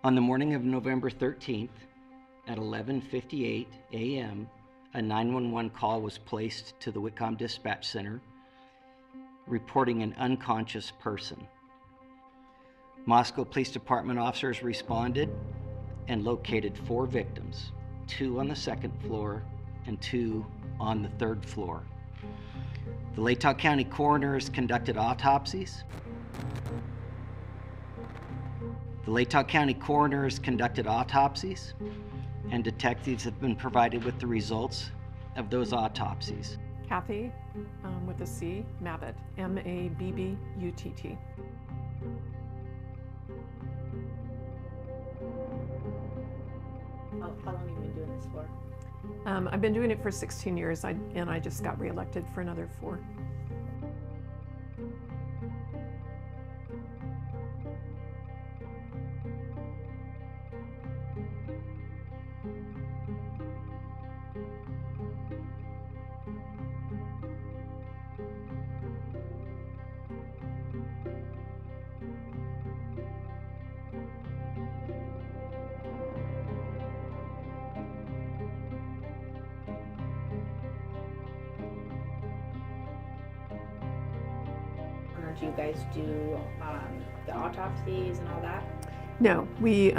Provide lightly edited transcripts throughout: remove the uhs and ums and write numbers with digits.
On the morning of November 13th, at 11:58 a.m., a 911 call was placed to the Whitcomb Dispatch Center reporting an unconscious person. Moscow Police Department officers responded and located 4 victims, 2 on the 2nd floor and 2 on the 3rd floor. The Latah County coroners conducted autopsies. And detectives have been provided with the results of those autopsies. Kathy, with a C, Mabbutt, M-A-B-B-U-T-T. How long have you been doing this for? I've been doing it for 16 years, and I just got reelected for another 4. Do you guys do the autopsies and all that? No, we,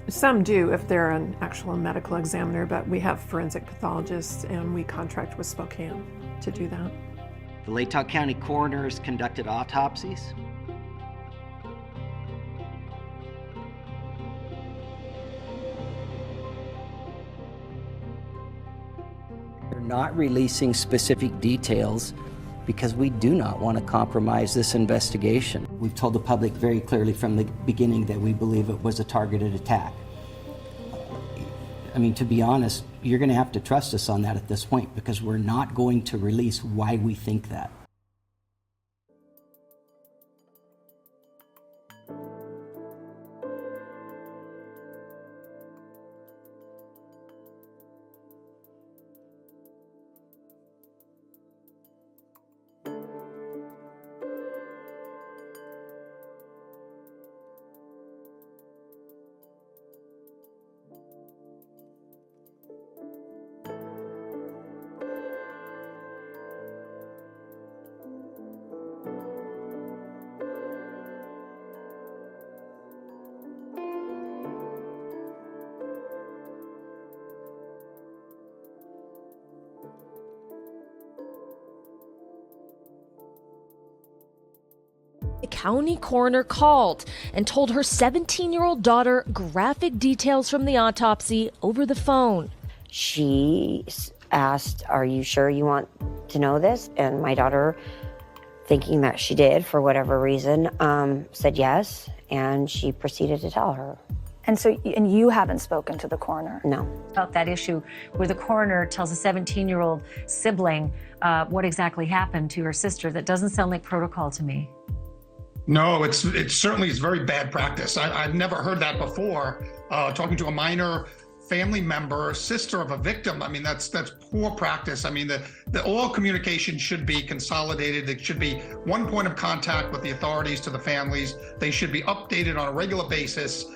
some do if they're an actual medical examiner, but we have forensic pathologists and we contract with Spokane to do that. The Latah County coroners conducted autopsies. We're not releasing specific details because we do not want to compromise this investigation. We've told the public very clearly from the beginning that we believe it was a targeted attack. I mean, to be honest, you're going to have to trust us on that at this point because we're not going to release why we think that. The county coroner called and told her 17-year-old daughter graphic details from the autopsy over the phone. She asked, "Are you sure you want to know this?" And my daughter, thinking that she did for whatever reason, said yes, and she proceeded to tell her. And so, and you haven't spoken to the coroner? No. About that issue where the coroner tells a 17-year-old sibling what exactly happened to her sister, that doesn't sound like protocol to me. No, it certainly is very bad practice. I've never heard that before. Talking to a minor family member, sister of a victim, I mean, that's poor practice. I mean, all communication should be consolidated. It should be one point of contact with the authorities to the families. They should be updated on a regular basis.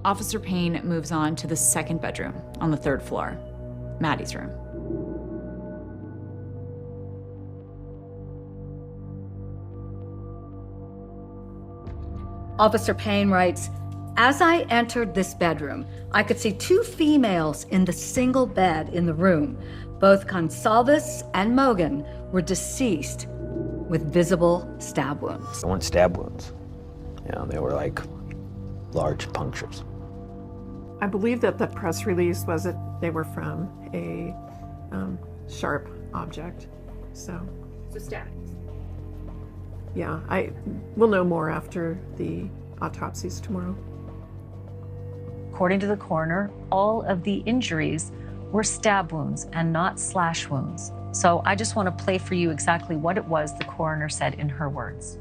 Officer Payne moves on to the 2nd bedroom on the 3rd floor, Maddie's room. Officer Payne writes, "As I entered this bedroom, I could see 2 females in the single bed in the room. Both Gonsalves and Mogan were deceased with visible stab wounds." They weren't stab wounds. You know, they were like large punctures. I believe that the press release was that they were from a sharp object. So stabbings. Yeah, we'll know more after the autopsies tomorrow. According to the coroner, all of the injuries were stab wounds and not slash wounds. So I just want to play for you exactly what it was the coroner said in her words.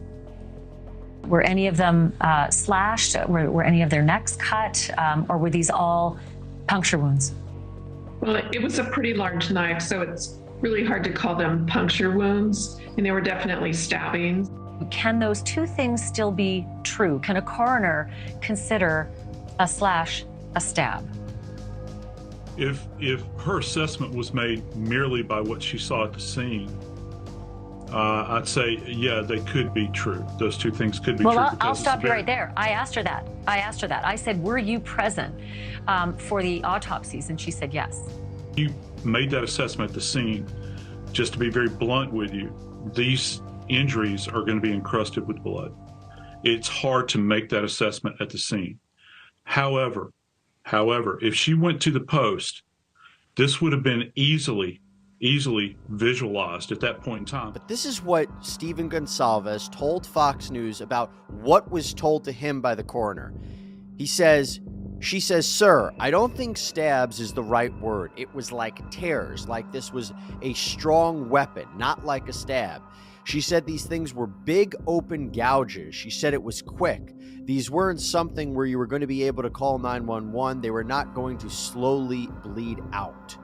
Were any of them slashed? Were any of their necks cut? Or were these all puncture wounds? Well, it was a pretty large knife, so it's really hard to call them puncture wounds, and they were definitely stabbings. Can those two things still be true? Can a coroner consider a slash a stab? If her assessment was made merely by what she saw at the scene, I'd say, yeah, they could be true. Those two things could be true. Well, I'll stop you right there. I asked her that. I said, were you present for the autopsies? And she said yes. You made that assessment at the scene. Just to be very blunt with you, these injuries are going to be encrusted with blood. It's hard to make that assessment at the scene. However, if she went to the post, this would have been easily visualized at that point in time. But this is what Stephen Gonsalves told Fox News about what was told to him by the coroner. She says, "Sir, I don't think stabs is the right word. It was like tears, like this was a strong weapon, not like a stab. She said these things were big open gouges. She said it was quick. These weren't something where you were going to be able to call 911. They were not going to slowly bleed out."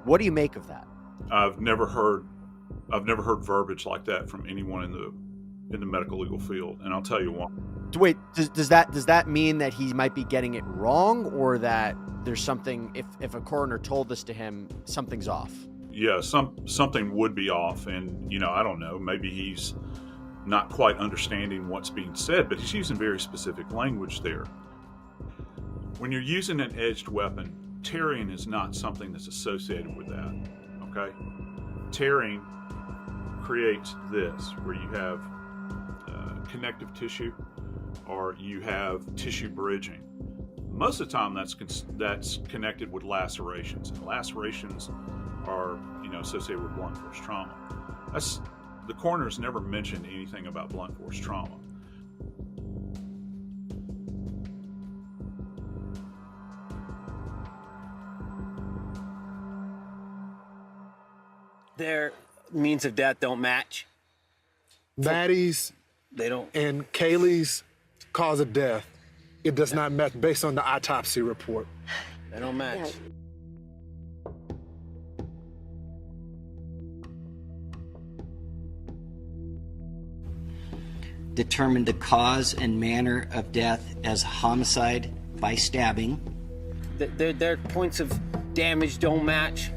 What do you make of that? I've never heard verbiage like that from anyone in the medical legal field, and I'll tell you why. Wait, does that mean that he might be getting it wrong, or that there's something, if a coroner told this to him, something's off? Yeah, something would be off, and I don't know, maybe he's not quite understanding what's being said, but he's using very specific language there. When you're using an edged weapon, tearing is not something that's associated with that, okay? Tearing creates this, where you have connective tissue or you have tissue bridging. Most of the time that's connected with lacerations, and lacerations are associated with blunt force trauma. The coroner's never mentioned anything about blunt force trauma. Their means of death don't match. Maddie's They don't. And Kaylee's cause of death, it does not match based on the autopsy report. They don't match. Yeah. Determined the cause and manner of death as homicide by stabbing. Their points of damage don't match.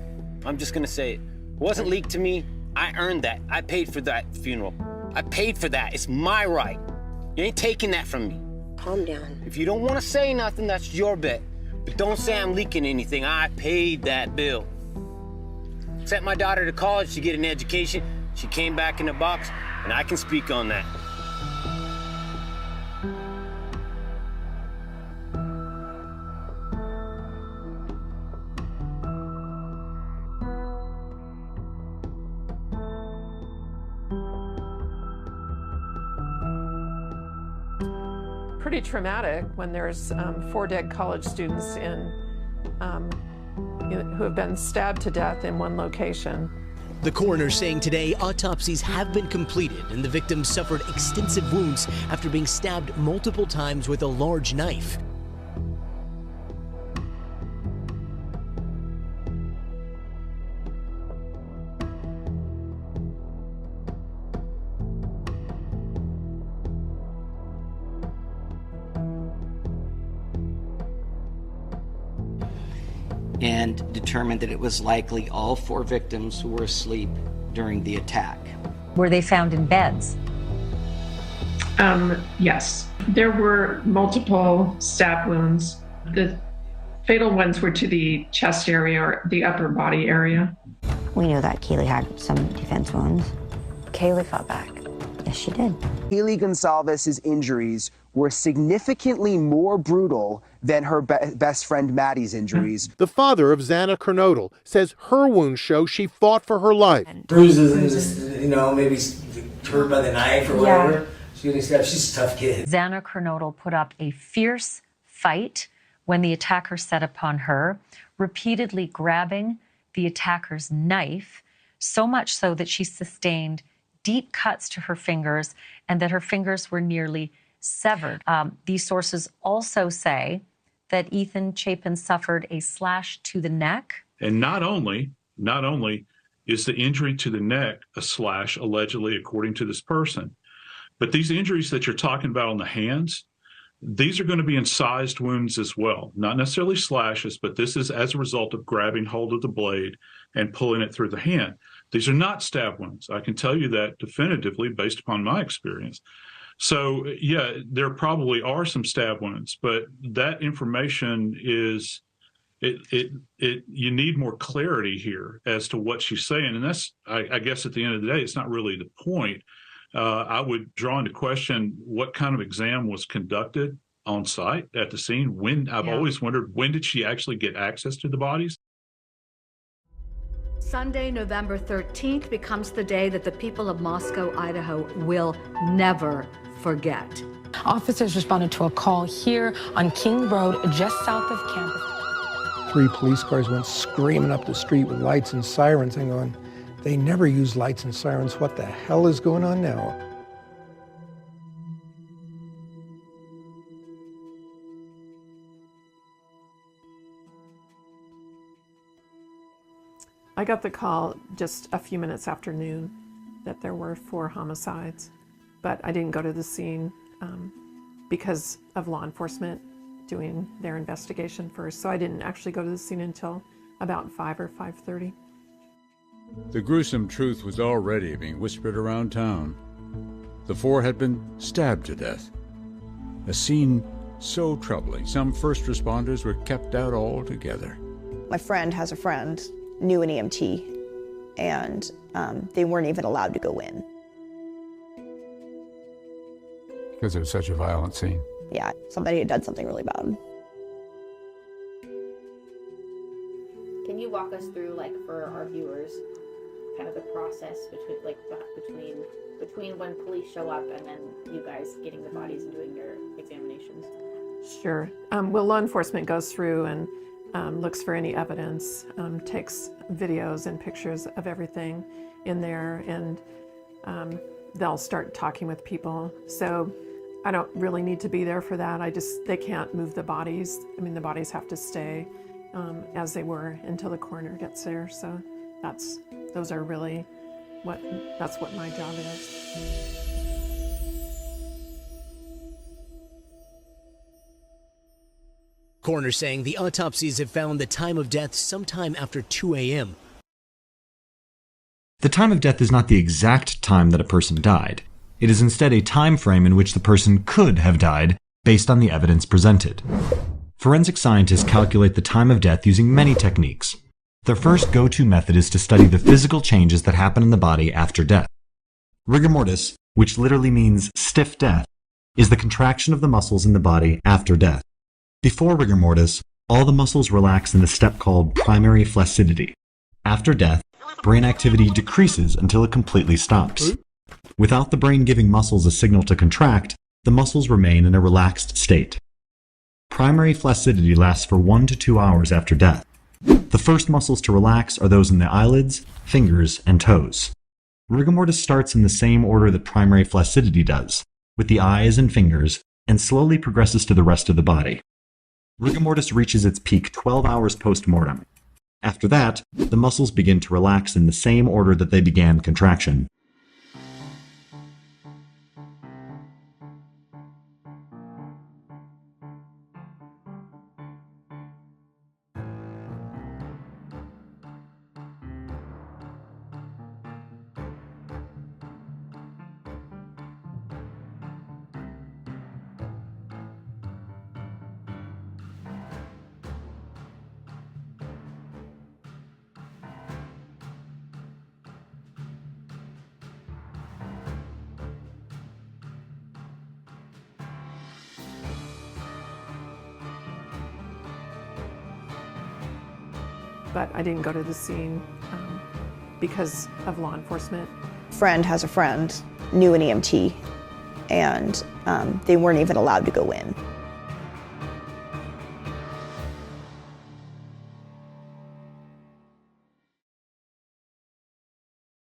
I'm just gonna say it. It wasn't leaked to me. I earned that. I paid for that funeral. I paid for that. It's my right. You ain't taking that from me. Calm down. If you don't want to say nothing, that's your bet. But don't say I'm leaking anything. I paid that bill. Sent my daughter to college to get an education. She came back in a box, and I can speak on that. Pretty traumatic when there's 4 dead college students who have been stabbed to death in one location. The coroner saying today autopsies have been completed and the victims suffered extensive wounds after being stabbed multiple times with a large knife. And determined that it was likely all 4 victims who were asleep during the attack. Were they found in beds? Yes. There were multiple stab wounds. The fatal ones were to the chest area or the upper body area. We know that Kaylee had some defense wounds. Kaylee fought back. Yes, she did. Kaylee Gonsalves' injuries were significantly more brutal than her best friend Maddie's injuries. The father of Xana Kernodle says her wounds show she fought for her life. Bruises and just, maybe hurt by the knife or whatever. She's a tough kid. Xana Kernodle put up a fierce fight when the attacker set upon her, repeatedly grabbing the attacker's knife, so much so that she sustained deep cuts to her fingers and that her fingers were nearly severed. These sources also say that Ethan Chapin suffered a slash to the neck. And not only is the injury to the neck a slash, allegedly, according to this person, but these injuries that you're talking about on the hands, these are going to be incised wounds as well. Not necessarily slashes, but this is as a result of grabbing hold of the blade and pulling it through the hand. These are not stab wounds. I can tell you that definitively based upon my experience. So, yeah, there probably are some stab wounds, but that information is, you need more clarity here as to what she's saying. And that's, I guess at the end of the day, it's not really the point. I would draw into question what kind of exam was conducted on site at the scene. I've always wondered, when did she actually get access to the bodies? Sunday, November 13th becomes the day that the people of Moscow, Idaho will never forget. Officers responded to a call here on King Road, just south of campus. 3 police cars went screaming up the street with lights and sirens and going, they never use lights and sirens. What the hell is going on now? I got the call just a few minutes after noon that there were 4 homicides, but I didn't go to the scene because of law enforcement doing their investigation first. So I didn't actually go to the scene until about 5 or 5:30. The gruesome truth was already being whispered around town. The 4 had been stabbed to death. A scene so troubling, some first responders were kept out altogether. My friend has a friend, knew an EMT, and they weren't even allowed to go in. Because it was such a violent scene. Yeah, somebody had done something really bad. Can you walk us through, like, for our viewers, kind of the process between when police show up and then you guys getting the bodies and doing your examinations? Sure. Well, law enforcement goes through and looks for any evidence, takes videos and pictures of everything in there, and they'll start talking with people. So I don't really need to be there for that. They can't move the bodies. I mean, the bodies have to stay as they were until the coroner gets there. So that's what my job is. Coroner saying the autopsies have found the time of death sometime after 2 a.m. The time of death is not the exact time that a person died. It is instead a time frame in which the person could have died based on the evidence presented. Forensic scientists calculate the time of death using many techniques. Their first go-to method is to study the physical changes that happen in the body after death. Rigor mortis, which literally means stiff death, is the contraction of the muscles in the body after death. Before rigor mortis, all the muscles relax in the step called primary flaccidity. After death, brain activity decreases until it completely stops. Without the brain giving muscles a signal to contract, the muscles remain in a relaxed state. Primary flaccidity lasts for 1 to 2 hours after death. The first muscles to relax are those in the eyelids, fingers, and toes. Rigor mortis starts in the same order that primary flaccidity does, with the eyes and fingers, and slowly progresses to the rest of the body. Rigor mortis reaches its peak 12 hours post-mortem. After that, the muscles begin to relax in the same order that they began contraction. but I didn't go to the scene because of law enforcement. Friend has a friend, knew an EMT, and they weren't even allowed to go in.